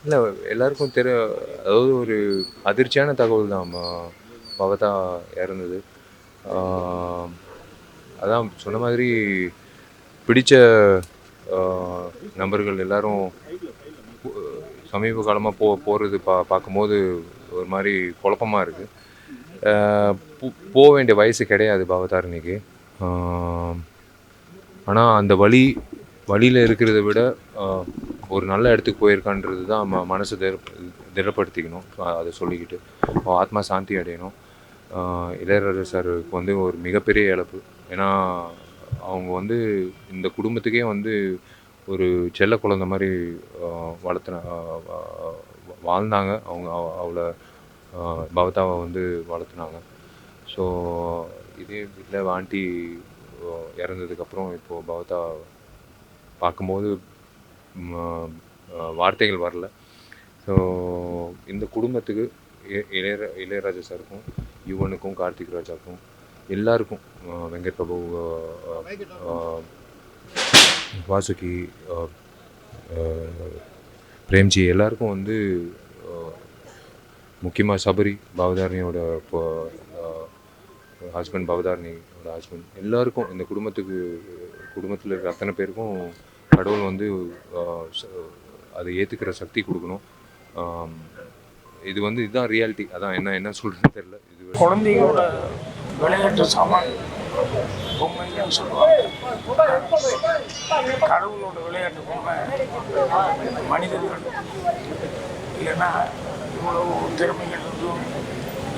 இல்லை எல்லாருக்கும் அதாவது ஒரு அதிர்ச்சியான தகவல் தான் பவதா இறந்தது. அதான் சொன்ன மாதிரி பிடித்த நபர்கள் எல்லாரும் சமீப காலமாக போகிறது பார்க்கும்போது ஒரு மாதிரி குழப்பமாக இருக்குது. போக வேண்டிய வயசு கிடையாது பவதாரணிக்கு. ஆனால் அந்த வழியில் இருக்கிறத விட ஒரு நல்ல இடத்துக்கு போயிருக்கான்றது தான் மனசு திடப்படுத்திக்கணும். அதை சொல்லிக்கிட்டு ஆத்மா சாந்தி அடையணும். இளையராஜா சாருக்கு வந்து ஒரு மிகப்பெரிய இழப்பு. ஏன்னா அவங்க இந்த குடும்பத்துக்கே ஒரு செல்ல குழந்தை மாதிரி வாழ்ந்தாங்க. அவங்க அவளை பவதாவை வளர்த்துனாங்க. ஸோ இதே வீட்டில் ஆண்டி இறந்ததுக்கப்புறம் இப்போது பவதா பார்க்கும்போது வார்த்தைகள் வரல. ஸோ இந்த குடும்பத்துக்கு இளையராஜா சாருக்கும், யுவனுக்கும், கார்த்திக் ராஜாவுக்கும், எல்லாருக்கும், வெங்கட் பிரபு, வாசுகி, பிரேம்ஜி, எல்லாருக்கும் முக்கியமாக சபரி, பவதாரணியோட ஹஸ்பண்ட், பவதாரணியோட ஹஸ்பண்ட், எல்லாருக்கும், இந்த குடும்பத்தில் இருக்கிற அத்தனை பேருக்கும் கடவுள் அதை ஏற்றுக்கிற சக்தி கொடுக்கணும். இது இதுதான் ரியாலிட்டி. அதான் என்ன சொல்கிறதுன்னு தெரியல. இது குழந்தைகளோட விளையாட்டு சாமான் பொம்மைன்னு சொல்லுவாங்க. கடவுளோட விளையாட்டு பொம்மை மனிதர்கள். இல்லைன்னா இவ்வளவு திறமைகள் இருந்தும்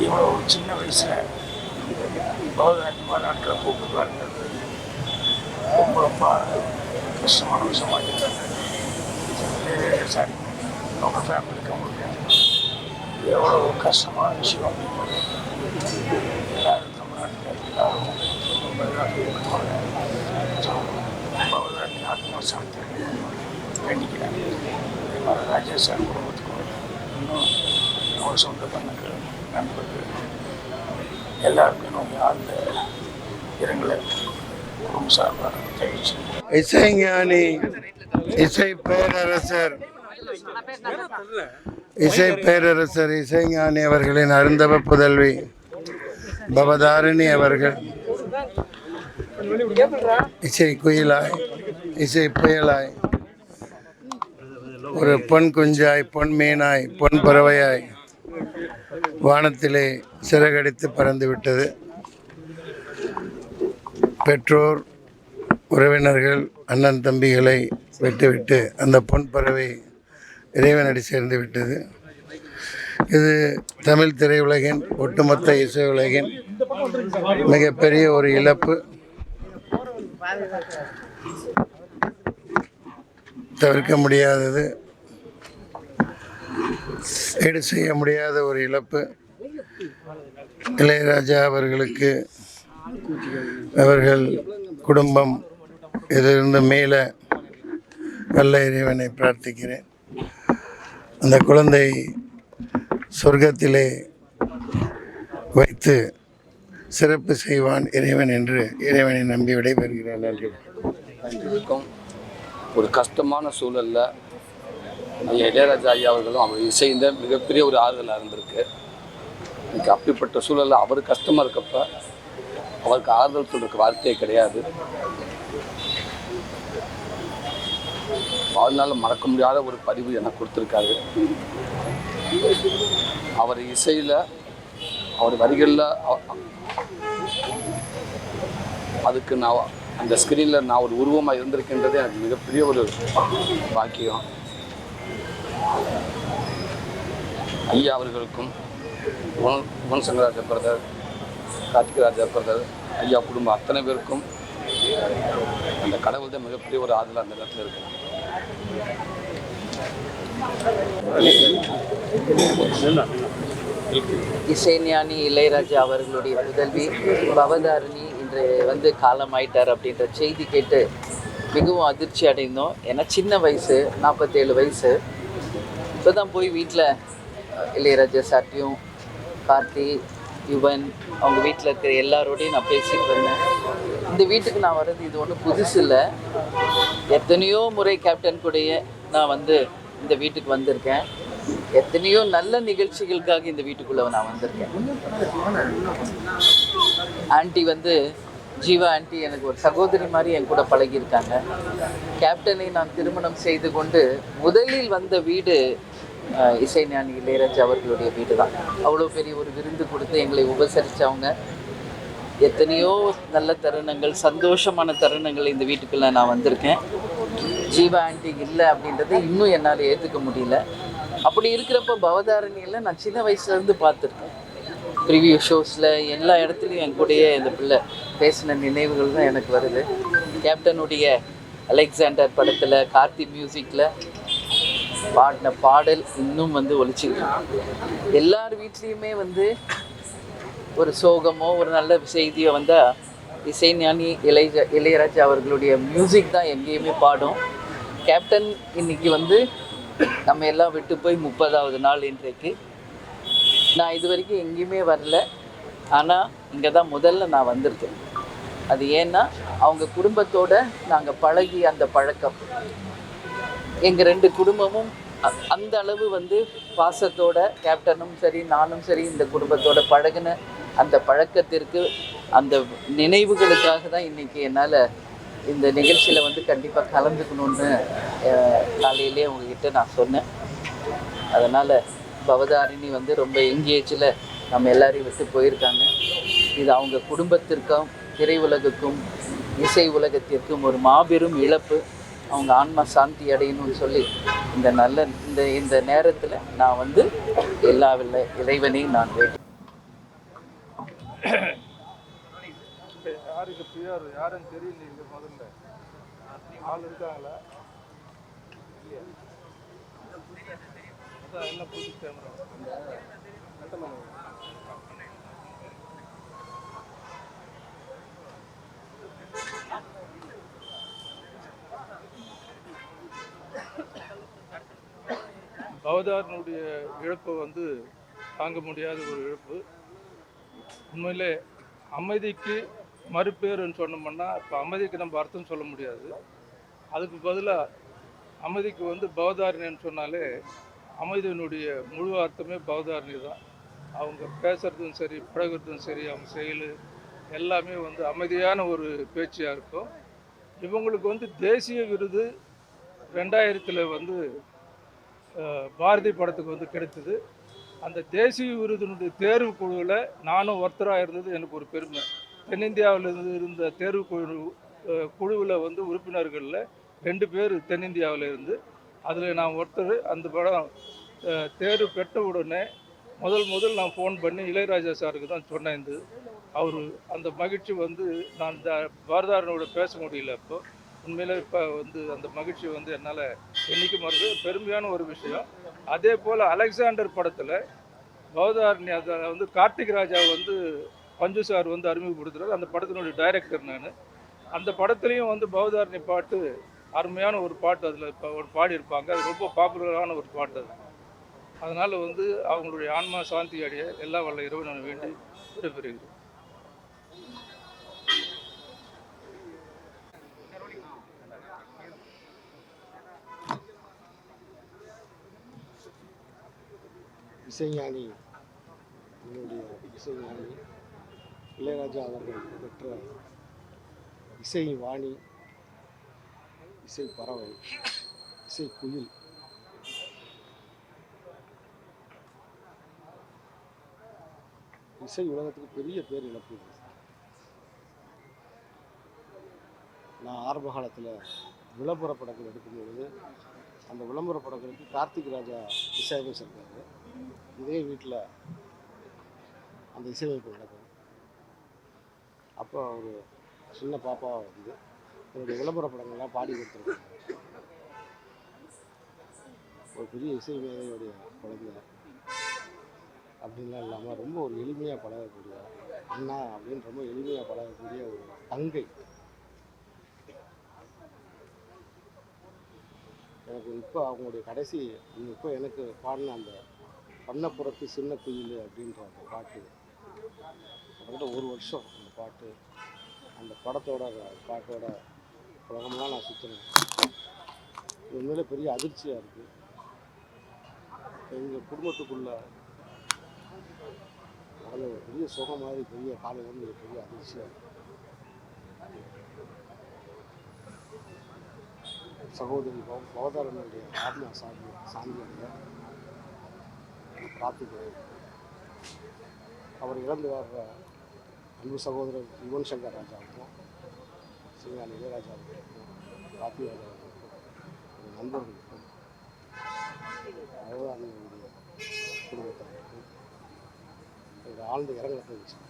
இவ்வளோ சின்ன வயசில் பவதாரணி நாட்களை கூப்பிடுவார்கள். ரொம்ப ரொம்ப கஷ்டமான விஷயமாக இருக்காங்க. சாரி, அவங்க ஃபேமிலிக்கு அவங்களுக்கு எவ்வளோ கஷ்டமான விஷயம். எல்லாரும் தமிழ்நாட்டில் எல்லாரும் ரொம்ப இதாக பவதாரணி ஆத்மா சாந்தி வேண்டிக்கிறாங்க. அதே மாதிரி ராஜா சார் குடும்பத்துக்கும் இன்னும் அவங்க சொந்த பந்தங்கள், நண்பர்கள் எல்லாருக்கும் நோய் ஆழ்ந்த இரங்கலை குடும்ப சார்பாக தெரிவிச்சு. இசைஞானி, இசை பேரரசர், இசைஞானி அவர்களின் அருந்தவ புதல்வி பவதாரணி அவர்கள் இசை குயிலாய், இசை புயலாய், ஒரு பொன் குஞ்சாய், பொன் மீனாய், பொன் பறவையாய் வானத்திலே சிறகடித்து பறந்து விட்டது. பெற்றோர், உறவினர்கள், அண்ணன் தம்பிகளை விட்டுவிட்டு அந்த பொன் பறவை இறைவனடி சேர்ந்து விட்டது. இது தமிழ் திரையுலகின், ஒட்டுமொத்த இசை உலகின் மிகப்பெரிய ஒரு இழப்பு. தவிர்க்க முடியாதது, ஈடு செய்ய முடியாத ஒரு இழப்பு. இளையராஜா அவர்களுக்கு, அவர்கள் குடும்பம் இதிலிருந்து மேல நல்ல இறைவனை பிரார்த்திக்கிறேன். அந்த குழந்தை சொர்க்கத்திலே வைத்து சிறப்பு செய்வான் இறைவன் என்று இறைவனை நம்பி விடைபெறுகிறேன். நன்றி. ஒரு கஷ்டமான சூழலில் இளையராஜா ஐயா அவர்களும் அவர் இசைந்த மிகப்பெரிய ஒரு ஆறுதலாக இருந்திருக்கு. எனக்கு அப்படிப்பட்ட சூழலில் அவர் கஷ்டமாக இருக்கப்ப அவருக்கு ஆறுதல் சொல்றதுக்கு வார்த்தையே கிடையாது. வாழ்நாள் மறக்க முடியாத ஒரு பதிவு எனக்கு கொடுத்துருக்காரு. அவர் இசையில், அவர் வரிகளில், அதுக்கு நான் அந்த ஸ்க்ரீனில் நான் ஒரு உருவமாக இருந்திருக்கின்றது எனக்கு மிகப்பெரிய ஒரு பாக்கியம். ஐயா அவர்களுக்கும், யுவன் சங்கர் ராஜா பிரதர், கார்த்திக் ராஜா பிரதர், ஐயா குடும்பம் அத்தனை பேருக்கும் அந்த கடவுள் தான் மிகப்பெரிய ஒரு ஆதலாக அந்த இடத்துல இருக்கு. இசைஞானி இளையராஜா அவர்களுடைய புதல்வி பவதாரணி இன்று காலமாயிட்டார் அப்படின்ற செய்தி கேட்டு மிகவும் அதிர்ச்சி அடைந்தோம். ஏன்னா சின்ன வயசு, 47 வயசு. இப்போ தான் போய் வீட்டில் இளையராஜா சார்ட்டையும், கார்த்தி, யுவன், அவங்க வீட்டில் இருக்கிற எல்லாரோடையும் நான் பேசிட்டு வந்தேன். இந்த வீட்டுக்கு நான் வர்றது இது ஒன்றும் புதுசு இல்லை. எத்தனையோ முறை கேப்டன் கூடயே நான் இந்த வீட்டுக்கு வந்திருக்கேன். எத்தனையோ நல்ல நிகழ்ச்சிகளுக்காக இந்த வீட்டுக்குள்ளே நான் வந்திருக்கேன். ஆண்டி வந்து ஜீவா ஆண்டி எனக்கு ஒரு சகோதரி மாதிரி என் கூட பழகியிருக்காங்க. கேப்டனை நான் திருமணம் செய்து கொண்டு முதலில் வந்த வீடு இசைஞானி இளையராஜா அவர்களுடைய வீடு தான். அவ்வளோ பெரிய ஒரு விருந்து கொடுத்து எங்களை உபசரித்தவங்க. எத்தனையோ நல்ல தருணங்கள், சந்தோஷமான தருணங்கள் இந்த வீட்டுக்குள்ளே நான் வந்திருக்கேன். ஜீவா ஆண்டி இல்லை அப்படின்றத இன்னும் என்னால் ஏற்றுக்க முடியல. அப்படி இருக்கிறப்ப பவதாரணியில் நான் சின்ன வயசுலேருந்து பார்த்துருக்கேன். ப்ரிவியூ ஷோஸில் எல்லா இடத்துலையும் என் கூடயே இந்த பிள்ளை பேசின நினைவுகள் தான் எனக்கு வருது. கேப்டனுடைய அலெக்சாண்டர் படத்தில் கார்த்தி மியூசிக்கில் பாடின பாடல் இன்னும் வந்து ஒலிச்சுக்கிட்டு எல்லார் வீட்லேயுமே வந்து ஒரு சோகமோ ஒரு நல்ல செய்தியோ வந்தால் இசைஞானி இளையராஜா அவர்களுடைய மியூசிக் தான் எங்கேயுமே பாடும். கேப்டன் இன்னைக்கு வந்து நம்ம எல்லாம் விட்டு போய் 30வது நாள் இன்றைக்கு. நான் இது வரைக்கும் எங்கேயுமே வரல, ஆனால் இங்கே தான் முதல்ல நான் வந்திருக்கேன். அது ஏன்னா அவங்க குடும்பத்தோடு நாங்கள் பழகி அந்த பழக்கம், எங்கள் 2 குடும்பமும் அந்த அளவு வந்து பாசத்தோட கேப்டனும் சரி நானும் சரி இந்த குடும்பத்தோட பழகின அந்த பழக்கத்திற்கு அந்த நினைவுகளுக்காக தான் இன்றைக்கி என்னால் இந்த நிகழ்ச்சியில் வந்து கண்டிப்பாக கலந்துக்கணுன்னு காலையிலே உங்ககிட்ட நான் சொன்னேன். அதனால் பவதாரிணி வந்து ரொம்ப எங்கேஜில் நம்ம எல்லாரையும் விட்டு போயிருக்காங்க. இது அவங்க குடும்பத்திற்கும் திரையுலகுக்கும் இசை உலகத்திற்கும் ஒரு மாபெரும் இழப்பு. அவங்க ஆன்மா சாந்தி அடையணும்னு சொல்லி இந்த நேரத்தில் நான் வந்து எல்லா இறைவனையும் நான் வேண்டி யாருக்கு பிஆர் யாருன்னு தெரியல. இங்கே முதல்ல ஆள் இருக்காங்களா? அதான் என்ன புது கேமரா பவதாரனுடைய இழப்பு வந்து தாங்க முடியாத ஒரு இழப்பு. உண்மையிலே அமைதிக்கு மறுபேருன்னு சொன்னோம்னா இப்போ அமைதிக்கு நம்ம அர்த்தம் சொல்ல முடியாது. அதுக்கு பதிலாக அமைதிக்கு வந்து பவதாரணின்னு சொன்னாலே அமைதியினுடைய முழு அர்த்தமே பவதாரணி தான். அவங்க பேசுகிறதும் சரி பழகிறதும் சரி அவங்க செயல் எல்லாமே வந்து அமைதியான ஒரு பேச்சியாக இருக்கும். இவங்களுக்கு வந்து தேசிய விருது 2000 வந்து பாரதி படத்துக்கு வந்து கிடைத்தது. அந்த தேசிய விருதினுடைய தேர்வு குழுவில் நானும் ஒருத்தராக இருந்தது எனக்கு ஒரு பெருமை. தென்னிந்தியாவிலிருந்து இருந்த தேர்வு குழுவில் வந்து உறுப்பினர்களில் 2 பேர் தென்னிந்தியாவில் இருந்து, அதில் நான் ஒருத்தர். அந்த படம் தேர்வு பெற்ற உடனே முதல் நான் ஃபோன் பண்ணி இளையராஜா சாருக்கு தான் சொன்னேன். அவர் அந்த மகிழ்ச்சி வந்து நான் இந்த பாரதாரனோட பேச முடியல. அப்போ உண்மையிலே இப்போ வந்து அந்த மகிழ்ச்சி வந்து என்னால் என்றைக்கும் மறந்து பெருமையான ஒரு விஷயம். அதே போல் அலெக்சாண்டர் படத்தில் பவதாரணி அதை வந்து கார்த்திக் ராஜா வந்து பஞ்சு சார் வந்து அறிமுகப்படுத்துகிறார். அந்த படத்தினுடைய டைரக்டர் நான். அந்த படத்துலேயும் வந்து பவதாரணி பாட்டு அருமையான ஒரு பாட்டு அதில் இப்போ ஒரு பாடியிருப்பாங்க. அது ரொம்ப பாப்புலரான ஒரு பாட்டு அது. அதனால் வந்து அவங்களுடைய ஆன்மா சாந்தி அடைய எல்லா வல்ல இறைவனை வேண்டி விடைபெறுகிறேன். இசைஞானி என்னுடைய இசைஞானி இளையராஜா அவர்கள் பெற்ற இசை வாணி, இசை பறவை, இசை குயில். இசை உலகத்துக்கு பெரிய பேர் இழப்பு. நான் ஆரம்ப காலத்தில் விளம்பர படங்கள் எடுக்கும்பொழுது அந்த விளம்பர படங்களுக்கு கார்த்திக் ராஜா இசையமைச்சிருக்காரு. இதே வீட்டில் அந்த இசையமைப்பு நடக்கும். அப்போ ஒரு சின்ன பாப்பாவை வந்து என்னுடைய விளம்பர படங்கள்லாம் பாடி கொடுத்துருக்காங்க. ஒரு பெரிய இசை மேதையுடைய குழந்தை அப்படின்லாம் இல்லாமல் ரொம்ப ஒரு எளிமையாக பழகக்கூடிய அண்ணா அப்படின்னு ரொம்ப எளிமையாக பழகக்கூடிய ஒரு தங்கை. எனக்கு இப்போ அவங்களுடைய கடைசி இப்போ எனக்கு பாடின அந்த பண்ணப்புறத்து சின்ன குயில் அப்படின்ற அந்த பாட்டு கிட்டத்தட்ட 1 வருஷம் அந்த பாட்டு, அந்த படத்தோட பாட்டோட உலகமெல்லாம் நான் சுற்றினேன். உண்மையிலே பெரிய அதிர்ச்சியாக இருக்குது. எங்கள் குடும்பத்துக்குள்ள நடந்த ஒரு பெரிய சுகம் மாதிரி பெரிய காலையிலேருந்து ஒரு பெரிய அதிர்ச்சியாக சகோதரி பவதாரனுடைய ஆத்மா சாந்தியாக பிரார்த்திக்கிறேன். அவர் இழந்து வர்ற அன்பு சகோதரர் யுவன் சங்கர் ராஜாவுக்கும் சிங்கானி இளையராஜாவுக்கும் ராத்தியாஜாவுக்கும் என் நண்பர்களுக்கும் பவதாரனுடைய குடும்பத்தினருக்கும் எங்கள் ஆழ்ந்த இரங்கலை தெரிவிச்சேன்.